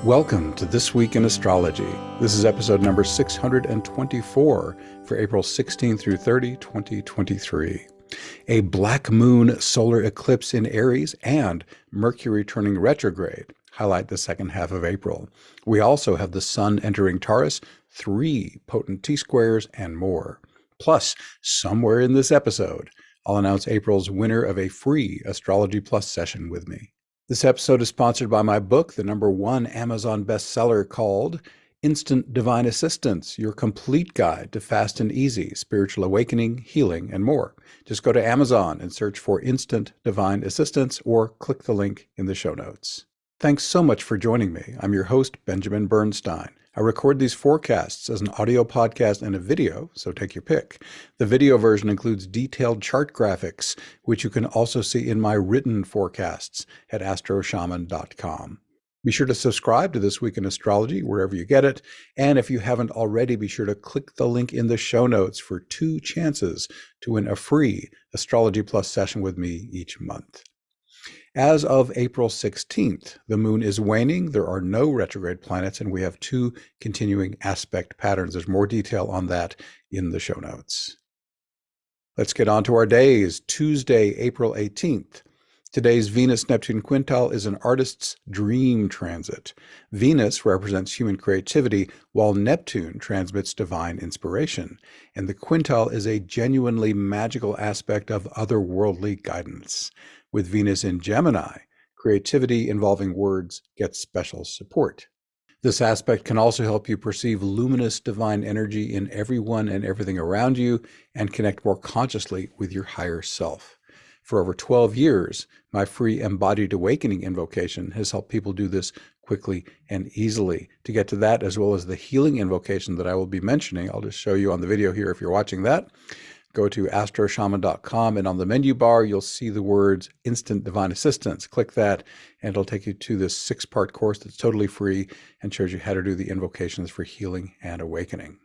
Welcome to This Week in Astrology. This is episode number 624 for April 16 through 30, 2023. A black moon solar eclipse in Aries and Mercury turning retrograde highlight the second half of April. We also have the sun entering Taurus, 3 potent T-squares, and more. Plus, somewhere in this episode, I'll announce April's winner of a free Astrology Plus session with me. This episode is sponsored by my book, the #1 Amazon bestseller called Instant Divine Assistance, your complete guide to fast and easy spiritual awakening, healing, and more. Just go to Amazon and search for Instant Divine Assistance or click the link in the show notes. Thanks so much for joining me. I'm your host, Benjamin Bernstein. I record these forecasts as an audio podcast and a video, so take your pick. The video version includes detailed chart graphics, which you can also see in my written forecasts at astroshaman.com. Be sure to subscribe to This Week in Astrology wherever you get it, and if you haven't already, be sure to click the link in the show notes for 2 chances to win a free Astrology Plus session with me each month. As of April 16th, the moon is waning, there are no retrograde planets, and we have 2 continuing aspect patterns. There's more detail on that in the show notes. Let's get on to our days. Tuesday, April 18th. Today's Venus-Neptune quintile is an artist's dream transit. Venus represents human creativity, while Neptune transmits divine inspiration. And the quintile is a genuinely magical aspect of otherworldly guidance. With Venus in Gemini, creativity involving words gets special support. This aspect can also help you perceive luminous divine energy in everyone and everything around you and connect more consciously with your higher self. For over 12 years, my free Embodied Awakening invocation has helped people do this quickly and easily. To get to that, as well as the healing invocation that I will be mentioning, I'll just show you on the video here if you're watching that. Go to astroshaman.com, and on the menu bar, you'll see the words Instant Divine Assistance. Click that, and it'll take you to this 6-part course that's totally free and shows you how to do the invocations for healing and awakening.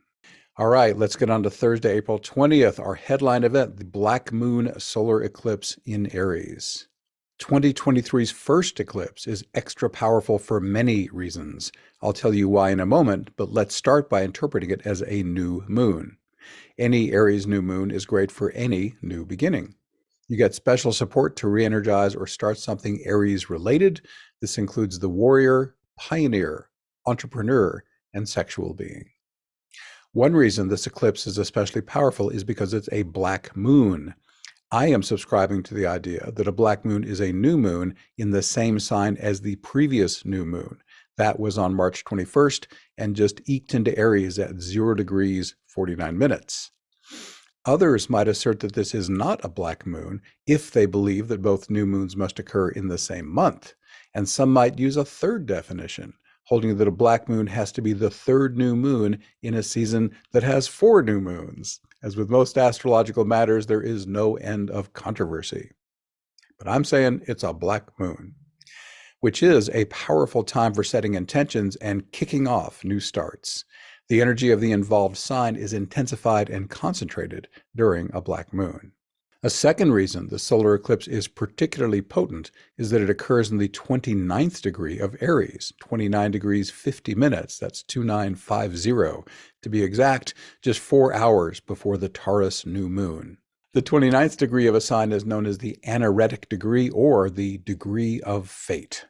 All right, let's get on to Thursday, April 20th, our headline event, the Black Moon Solar Eclipse in Aries. 2023's first eclipse is extra powerful for many reasons. I'll tell you why in a moment, but let's start by interpreting it as a new moon. Any Aries new moon is great for any new beginning. You get special support to re-energize or start something Aries related. This includes the warrior, pioneer, entrepreneur, and sexual being. One reason this eclipse is especially powerful is because it's a black moon. I am subscribing to the idea that a black moon is a new moon in the same sign as the previous new moon. That was on March 21st and just eked into Aries at 0 degrees 49 minutes. Others might assert that this is not a black moon if they believe that both new moons must occur in the same month. And some might use a third definition, holding that a black moon has to be the 3rd new moon in a season that has 4 new moons. As with most astrological matters, there is no end of controversy. But I'm saying it's a black moon, which is a powerful time for setting intentions and kicking off new starts. The energy of the involved sign is intensified and concentrated during a black moon. A second reason the solar eclipse is particularly potent is that it occurs in the 29th degree of Aries, 29 degrees 50 minutes, that's 2950 to be exact, just 4 hours before the Taurus new moon. The 29th degree of a sign is known as the anaretic degree or the degree of fate.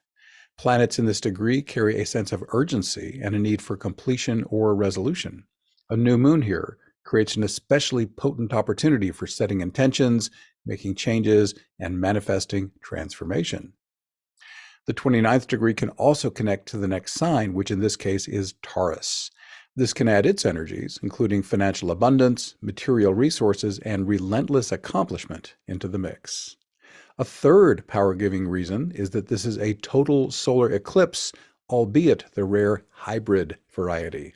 Planets in this degree carry a sense of urgency and a need for completion or resolution. A new moon here creates an especially potent opportunity for setting intentions, making changes, and manifesting transformation. The 29th degree can also connect to the next sign, which in this case is Taurus. This can add its energies, including financial abundance, material resources, and relentless accomplishment into the mix. A third power-giving reason is that this is a total solar eclipse, albeit the rare hybrid variety.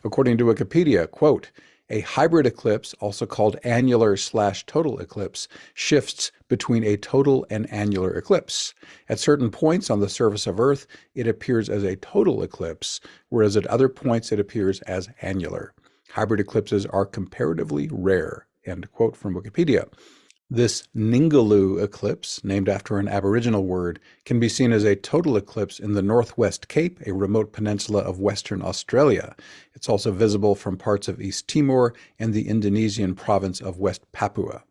According to Wikipedia, quote, a hybrid eclipse, also called annular/total eclipse, shifts between a total and annular eclipse. At certain points on the surface of Earth, it appears as a total eclipse, whereas at other points it appears as annular. Hybrid eclipses are comparatively rare, end quote from Wikipedia. This Ningaloo eclipse, named after an Aboriginal word, can be seen as a total eclipse in the Northwest Cape, a remote peninsula of Western Australia. It's also visible from parts of East Timor and the Indonesian province of West Papua.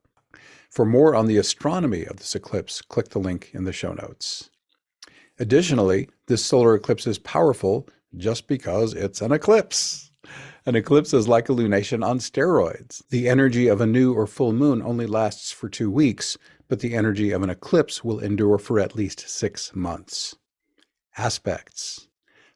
For more on the astronomy of this eclipse, click the link in the show notes. Additionally, this solar eclipse is powerful just because it's an eclipse. An eclipse is like a lunation on steroids. The energy of a new or full moon only lasts for 2 weeks, but the energy of an eclipse will endure for at least 6 months. Aspects.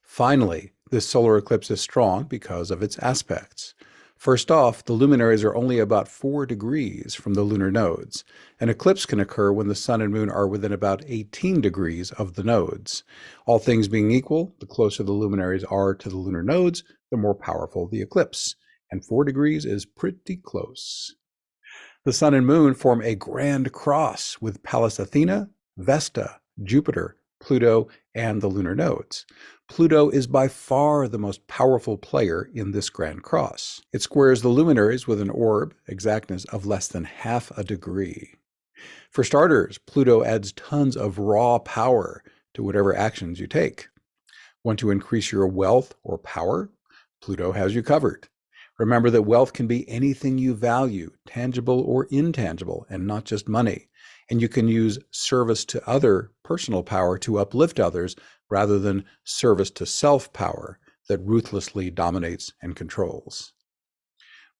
Finally, this solar eclipse is strong because of its aspects. First off, the luminaries are only about 4 degrees from the lunar nodes. An eclipse can occur when the sun and moon are within about 18 degrees of the nodes. All things being equal, the closer the luminaries are to the lunar nodes, the more powerful the eclipse. And 4 degrees is pretty close. The sun and moon form a grand cross with Pallas Athena, Vesta, Jupiter, Pluto, and the lunar nodes. Pluto is by far the most powerful player in this grand cross. It squares the luminaries with an orb exactness of less than half a degree. For starters, Pluto adds tons of raw power to whatever actions you take. Want to increase your wealth or power? Pluto has you covered. Remember that wealth can be anything you value, tangible or intangible, and not just money. And you can use service to other personal power to uplift others rather than service to self-power that ruthlessly dominates and controls.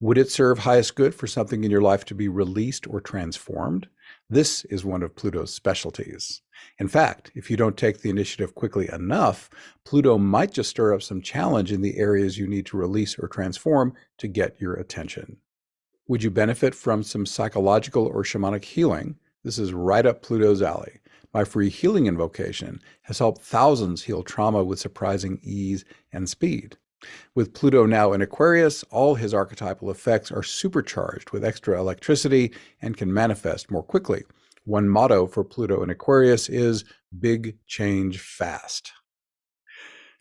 Would it serve highest good for something in your life to be released or transformed? This is one of Pluto's specialties. In fact, if you don't take the initiative quickly enough, Pluto might just stir up some challenge in the areas you need to release or transform to get your attention. Would you benefit from some psychological or shamanic healing? This is right up Pluto's alley. My free healing invocation has helped thousands heal trauma with surprising ease and speed. With Pluto now in Aquarius, all his archetypal effects are supercharged with extra electricity and can manifest more quickly. One motto for Pluto in Aquarius is big change fast.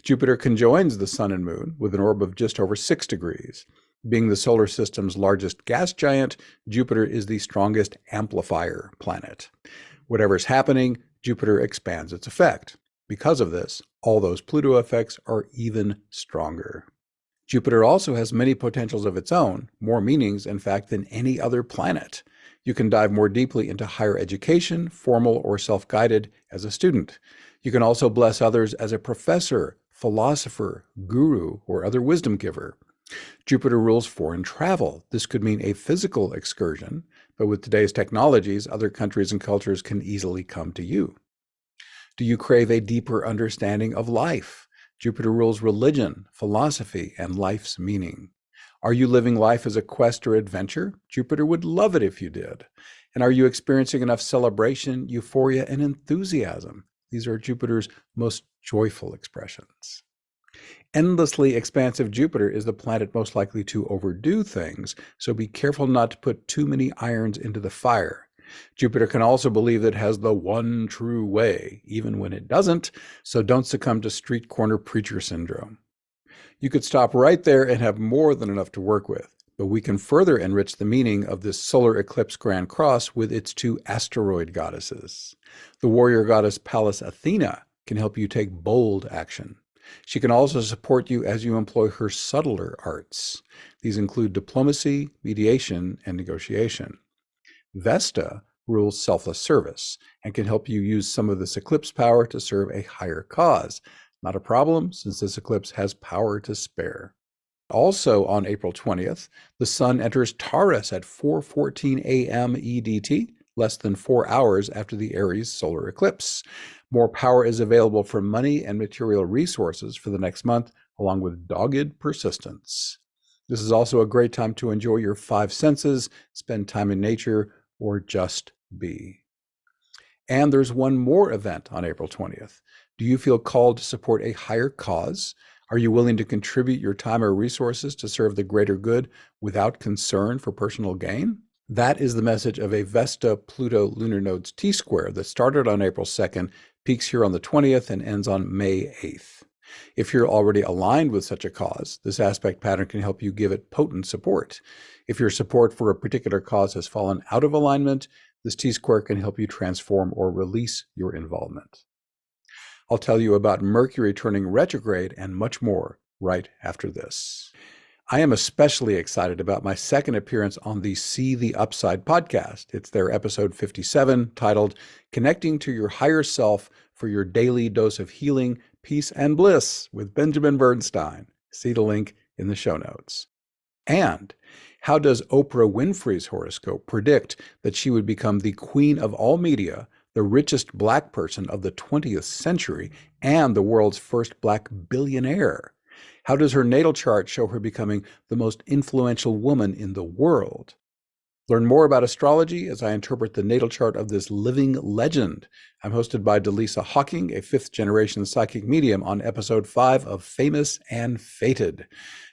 Jupiter conjoins the sun and moon with an orb of just over 6 degrees. Being the solar system's largest gas giant, Jupiter is the strongest amplifier planet. Whatever's happening, Jupiter expands its effect. Because of this, all those Pluto effects are even stronger. Jupiter also has many potentials of its own, more meanings, in fact, than any other planet. You can dive more deeply into higher education, formal or self-guided, as a student. You can also bless others as a professor, philosopher, guru, or other wisdom giver. Jupiter rules foreign travel. This could mean a physical excursion, but with today's technologies, other countries and cultures can easily come to you. Do you crave a deeper understanding of life? Jupiter rules religion, philosophy, and life's meaning. Are you living life as a quest or adventure? Jupiter would love it if you did. And are you experiencing enough celebration, euphoria, and enthusiasm? These are Jupiter's most joyful expressions. Endlessly expansive Jupiter is the planet most likely to overdo things, so be careful not to put too many irons into the fire. Jupiter can also believe that it has the one true way, even when it doesn't, so don't succumb to street corner preacher syndrome. You could stop right there and have more than enough to work with, but we can further enrich the meaning of this solar eclipse grand cross with its 2 asteroid goddesses. The warrior goddess Pallas Athena can help you take bold action. She can also support you as you employ her subtler arts. These include diplomacy, mediation, and negotiation. Vesta rules selfless service and can help you use some of this eclipse power to serve a higher cause. Not a problem, since this eclipse has power to spare. Also on April 20th, the sun enters Taurus at 4:14 a.m. EDT, less than 4 hours after the Aries solar eclipse. More power is available for money and material resources for the next month, along with dogged persistence. This is also a great time to enjoy your 5 senses, spend time in nature, or just be. And there's one more event on April 20th. Do you feel called to support a higher cause? Are you willing to contribute your time or resources to serve the greater good without concern for personal gain? That is the message of a Vesta Pluto lunar nodes T-square that started on April 2nd, peaks here on the 20th, and ends on May 8th. If you're already aligned with such a cause, this aspect pattern can help you give it potent support. If your support for a particular cause has fallen out of alignment, This T-square can help you transform or release your involvement. I'll tell you about Mercury turning retrograde and much more right after this. I am especially excited about my second appearance on the See the Upside podcast. It's their episode 57, titled Connecting to Your Higher Self for Your Daily Dose of Healing, Peace, and Bliss with Benjamin Bernstein. See the link in the show notes. And how does Oprah Winfrey's horoscope predict that she would become the queen of all media, the richest Black person of the 20th century, and the world's first Black billionaire? How does her natal chart show her becoming the most influential woman in the world? Learn more about astrology as I interpret the natal chart of this living legend. I'm hosted by Delisa Hawking, a fifth-generation psychic medium, on episode 5 of Famous and Fated.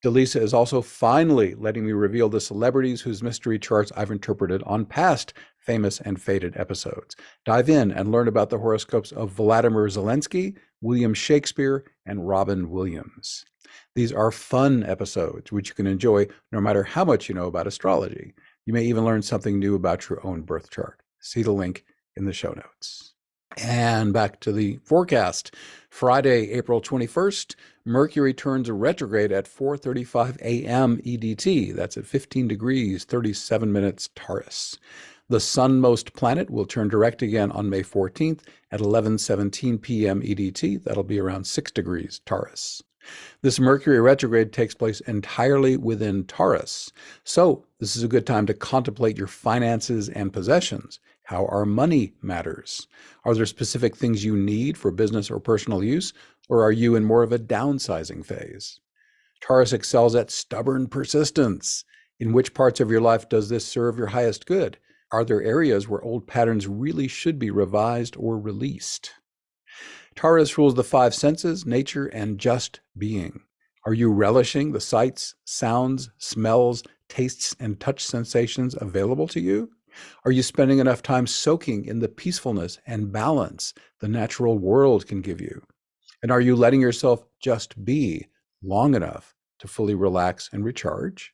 Delisa is also finally letting me reveal the celebrities whose mystery charts I've interpreted on past Famous and Fated episodes. Dive in and learn about the horoscopes of Vladimir Zelensky, William Shakespeare, and Robin Williams. These are fun episodes, which you can enjoy no matter how much you know about astrology. You may even learn something new about your own birth chart. See the link in the show notes. And back to the forecast. Friday, April 21st, Mercury turns retrograde at 4:35 a.m. EDT. That's at 15 degrees, 37 minutes Taurus. The sunmost planet will turn direct again on May 14th at 11:17 p.m. EDT. That'll be around 6 degrees Taurus. This Mercury retrograde takes place entirely within Taurus. So this is a good time to contemplate your finances and possessions, how our money matters. Are there specific things you need for business or personal use, or are you in more of a downsizing phase? Taurus excels at stubborn persistence. In which parts of your life does this serve your highest good? Are there areas where old patterns really should be revised or released? Taurus rules the 5 senses, nature, and just being. Are you relishing the sights, sounds, smells, tastes, and touch sensations available to you? Are you spending enough time soaking in the peacefulness and balance the natural world can give you? And are you letting yourself just be long enough to fully relax and recharge?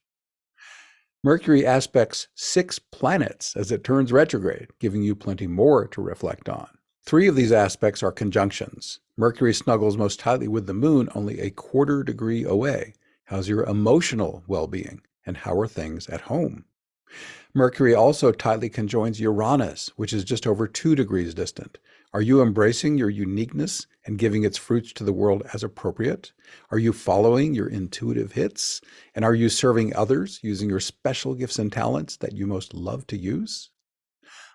Mercury aspects 6 planets as it turns retrograde, giving you plenty more to reflect on. 3 of these aspects are conjunctions. Mercury snuggles most tightly with the moon only a quarter degree away. How's your emotional well-being? And how are things at home? Mercury also tightly conjoins Uranus, which is just over 2 degrees distant. Are you embracing your uniqueness and giving its fruits to the world as appropriate? Are you following your intuitive hits? And are you serving others using your special gifts and talents that you most love to use?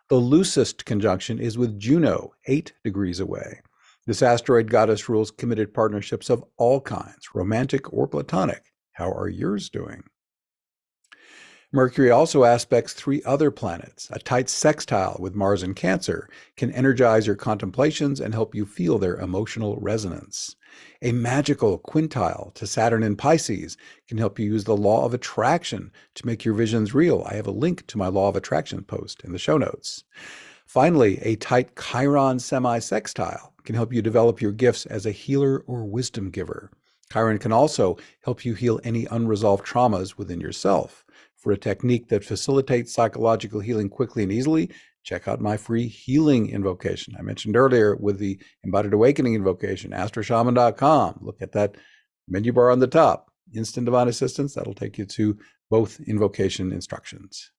The loosest conjunction is with Juno, 8 degrees away. This asteroid goddess rules committed partnerships of all kinds, romantic or platonic. How are yours doing? Mercury also aspects 3 other planets. A tight sextile with Mars in Cancer can energize your contemplations and help you feel their emotional resonance. A magical quintile to Saturn in Pisces can help you use the law of attraction to make your visions real. I have a link to my law of attraction post in the show notes. Finally, a tight Chiron semi-sextile can help you develop your gifts as a healer or wisdom giver. Chiron can also help you heal any unresolved traumas within yourself. For a technique that facilitates psychological healing quickly and easily, check out my free healing invocation I mentioned earlier with the Embodied Awakening invocation, astroshaman.com. Look at that menu bar on the top. Instant Divine Assistance, that'll take you to both invocation instructions.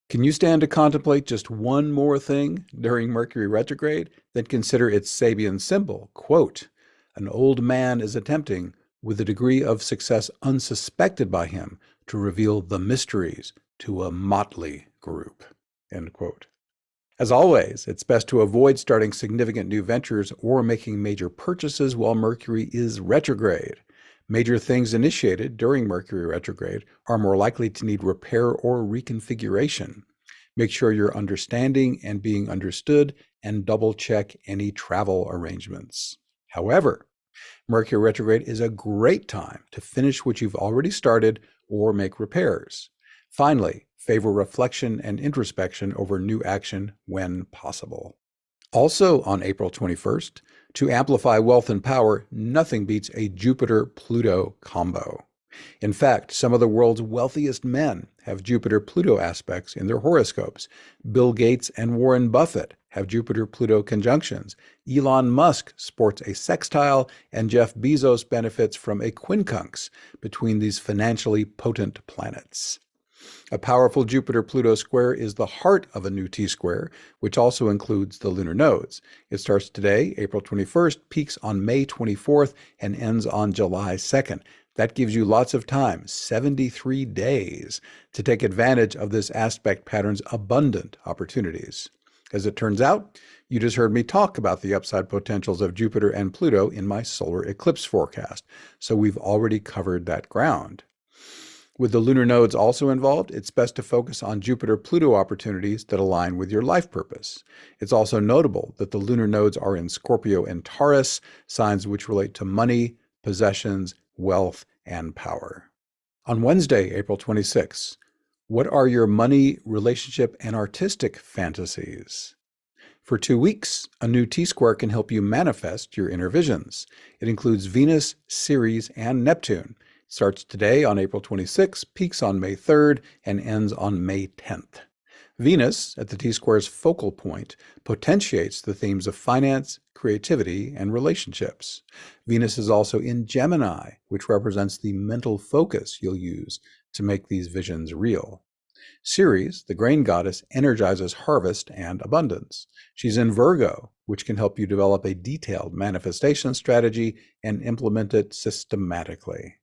Can you stand to contemplate just one more thing during Mercury retrograde? Then consider its Sabian symbol. Quote, an old man is attempting, with a degree of success unsuspected by him, to reveal the mysteries to a motley group. End quote. As always, it's best to avoid starting significant new ventures or making major purchases while Mercury is retrograde. Major things initiated during Mercury retrograde are more likely to need repair or reconfiguration. Make sure you're understanding and being understood, and double-check any travel arrangements. However, Mercury retrograde is a great time to finish what you've already started or make repairs. Finally, favor reflection and introspection over new action when possible. Also on April 21st, to amplify wealth and power, nothing beats a Jupiter-Pluto combo. In fact, some of the world's wealthiest men have Jupiter-Pluto aspects in their horoscopes. Bill Gates and Warren Buffett have Jupiter-Pluto conjunctions. Elon Musk sports a sextile, and Jeff Bezos benefits from a quincunx between these financially potent planets. A powerful Jupiter-Pluto square is the heart of a new T-square, which also includes the lunar nodes. It starts today, April 21st, peaks on May 24th, and ends on July 2nd. That gives you lots of time, 73 days, to take advantage of this aspect pattern's abundant opportunities. As it turns out, you just heard me talk about the upside potentials of Jupiter and Pluto in my solar eclipse forecast, so we've already covered that ground. With the lunar nodes also involved, it's best to focus on Jupiter-Pluto opportunities that align with your life purpose. It's also notable that the lunar nodes are in Scorpio and Taurus, signs which relate to money, possessions, wealth, and power. On Wednesday, April 26, what are your money, relationship, and artistic fantasies? For 2 weeks, a new T-square can help you manifest your inner visions. It includes Venus, Ceres, and Neptune. Starts today on April 26, peaks on May 3rd, and ends on May 10th. Venus, at the T-square's focal point, potentiates the themes of finance, creativity, and relationships. Venus is also in Gemini, which represents the mental focus you'll use to make these visions real. Ceres, the grain goddess, energizes harvest and abundance. She's in Virgo, which can help you develop a detailed manifestation strategy and implement it systematically.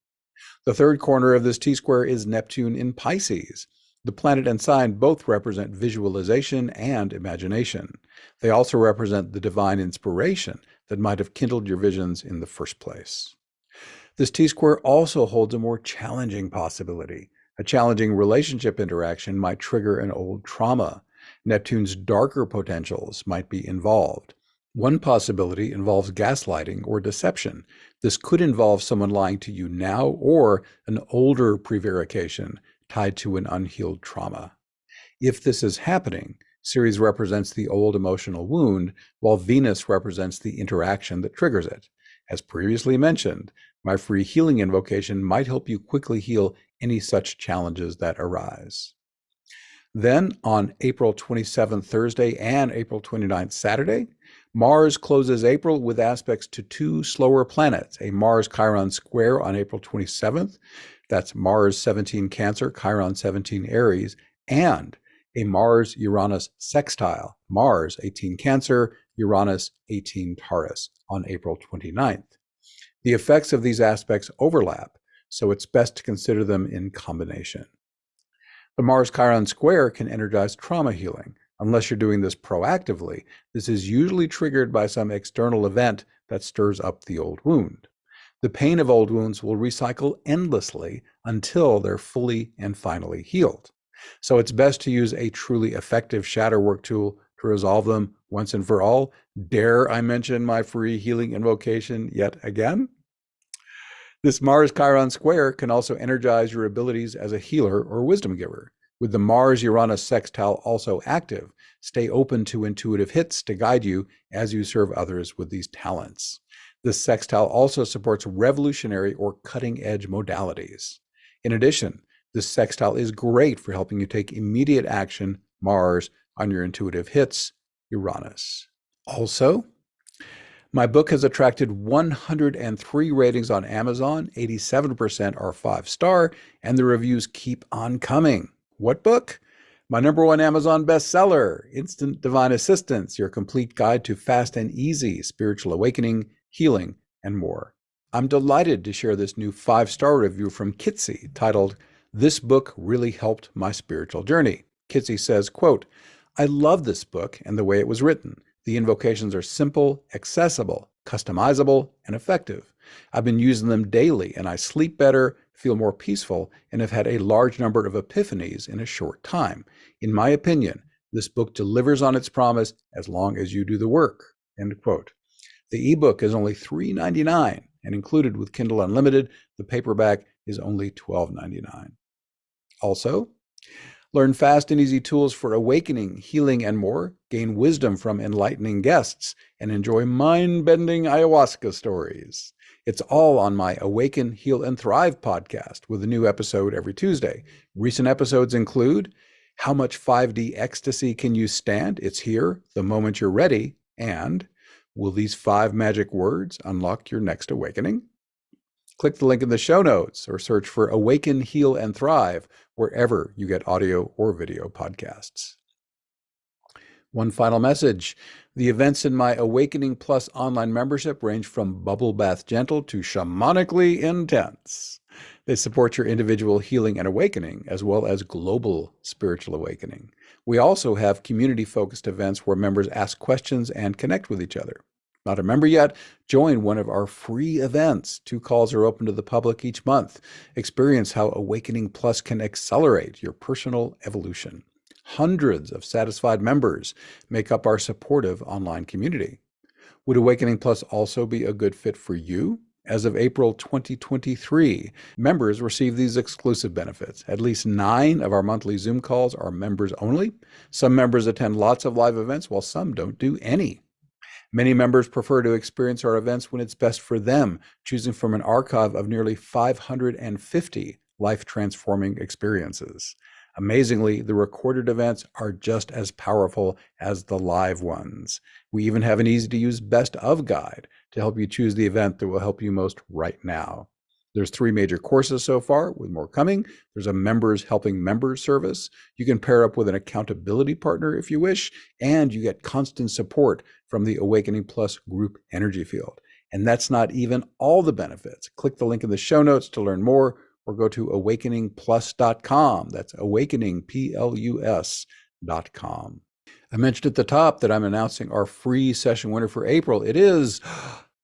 The third corner of this T-square is Neptune in Pisces. The planet and sign both represent visualization and imagination. They also represent the divine inspiration that might have kindled your visions in the first place. This T-square also holds a more challenging possibility. A challenging relationship interaction might trigger an old trauma. Neptune's darker potentials might be involved. One possibility involves gaslighting or deception. This could involve someone lying to you now or an older prevarication tied to an unhealed trauma. If this is happening, Ceres represents the old emotional wound, while Venus represents the interaction that triggers it. As previously mentioned, my free healing invocation might help you quickly heal any such challenges that arise. Then, on April 27th, Thursday, and April 29th, Saturday, Mars closes April with aspects to two slower planets, a Mars-Chiron square on April 27th, that's Mars 17 Cancer, Chiron 17 Aries, and a Mars-Uranus sextile, Mars 18 Cancer, Uranus 18 Taurus, on April 29th. The effects of these aspects overlap, so it's best to consider them in combination. The Mars-Chiron square can energize trauma healing. Unless you're doing this proactively, this is usually triggered by some external event that stirs up the old wound. The pain of old wounds will recycle endlessly until they're fully and finally healed. So it's best to use a truly effective shadow work tool to resolve them once and for all. Dare I mention my free healing invocation yet again? This Mars-Chiron square can also energize your abilities as a healer or wisdom giver. With the Mars-Uranus sextile also active, stay open to intuitive hits to guide you as you serve others with these talents. This sextile also supports revolutionary or cutting-edge modalities. In addition, this sextile is great for helping you take immediate action, Mars, on your intuitive hits, Uranus. Also, my book has attracted 103 ratings on Amazon, 87% are 5-star, and the reviews keep on coming. What book? My #1 Amazon bestseller, Instant Divine Assistance, your complete guide to fast and easy spiritual awakening, healing, and more. I'm delighted to share this new 5-star review from Kitsy titled, "This book really helped my spiritual journey." Kitsy says, quote, "I love this book and the way it was written. The invocations are simple, accessible, customizable, and effective. I've been using them daily and I sleep better, feel more peaceful, and have had a large number of epiphanies in a short time. In my opinion, this book delivers on its promise as long as you do the work." End quote. The ebook is only $3.99 and included with Kindle Unlimited. The paperback is only $12.99. Also, Learn fast and easy tools for awakening, healing, and more. Gain wisdom from enlightening guests and enjoy mind-bending ayahuasca stories. It's all on my Awaken, Heal, and Thrive podcast with a new episode every Tuesday. Recent episodes include How Much 5D Ecstasy Can You Stand? It's Here, the Moment You're Ready, and Will These 5 Magic Words Unlock Your Next Awakening? Click the link in the show notes or search for Awaken, Heal, and Thrive wherever you get audio or video podcasts. One final message. The events in my Awakening Plus online membership range from bubble bath gentle to shamanically intense. They support your individual healing and awakening, as well as global spiritual awakening. We also have community-focused events where members ask questions and connect with each other. Not a member yet? Join one of our free events. 2 calls are open to the public each month. Experience how Awakening Plus can accelerate your personal evolution. Hundreds of satisfied members make up our supportive online community. Would Awakening Plus also be a good fit for you? As of April 2023, members receive these exclusive benefits. At least 9 of our monthly Zoom calls are members only. Some members attend lots of live events, while some don't do any. Many members prefer to experience our events when it's best for them, choosing from an archive of nearly 550 life-transforming experiences. Amazingly, the recorded events are just as powerful as the live ones. We even have an easy-to-use best of guide to help you choose the event that will help you most right now. There's 3 major courses so far, with more coming. There's a Members Helping Members service. You can pair up with an accountability partner if you wish, and you get constant support from the Awakening Plus group energy field. And that's not even all the benefits. Click the link in the show notes to learn more, or go to awakeningplus.com. That's awakeningplus.com. I mentioned at the top that I'm announcing our free session winner for April. It is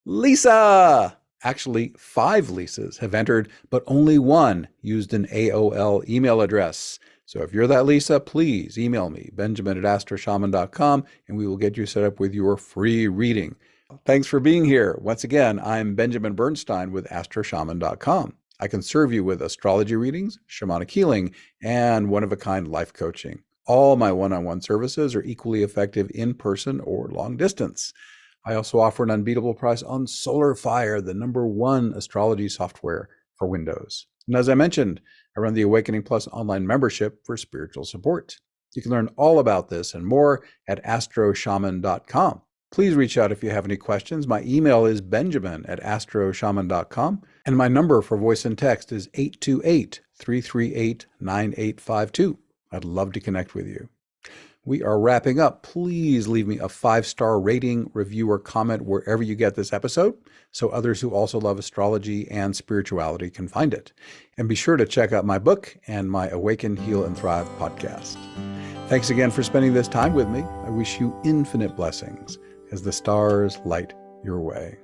Lisa. Actually, 5 Lisas have entered, but only 1 used an AOL email address. So if you're that Lisa, please email me, benjamin@astroshaman.com, and we will get you set up with your free reading. Thanks for being here. Once again, I'm Benjamin Bernstein with astroshaman.com. I can serve you with astrology readings, shamanic healing, and one-of-a-kind life coaching. All my one-on-one services are equally effective in person or long distance. I also offer an unbeatable price on Solar Fire, the #1 astrology software for Windows. And as I mentioned, I run the Awakening Plus online membership for spiritual support. You can learn all about this and more at astroshaman.com. Please reach out if you have any questions. My email is benjamin@astroshaman.com, and my number for voice and text is 828-338-9852. I'd love to connect with you. We are wrapping up. Please leave me a 5-star rating, review, or comment wherever you get this episode, so others who also love astrology and spirituality can find it. And be sure to check out my book and my Awaken, Heal, and Thrive podcast. Thanks again for spending this time with me. I wish you infinite blessings as the stars light your way.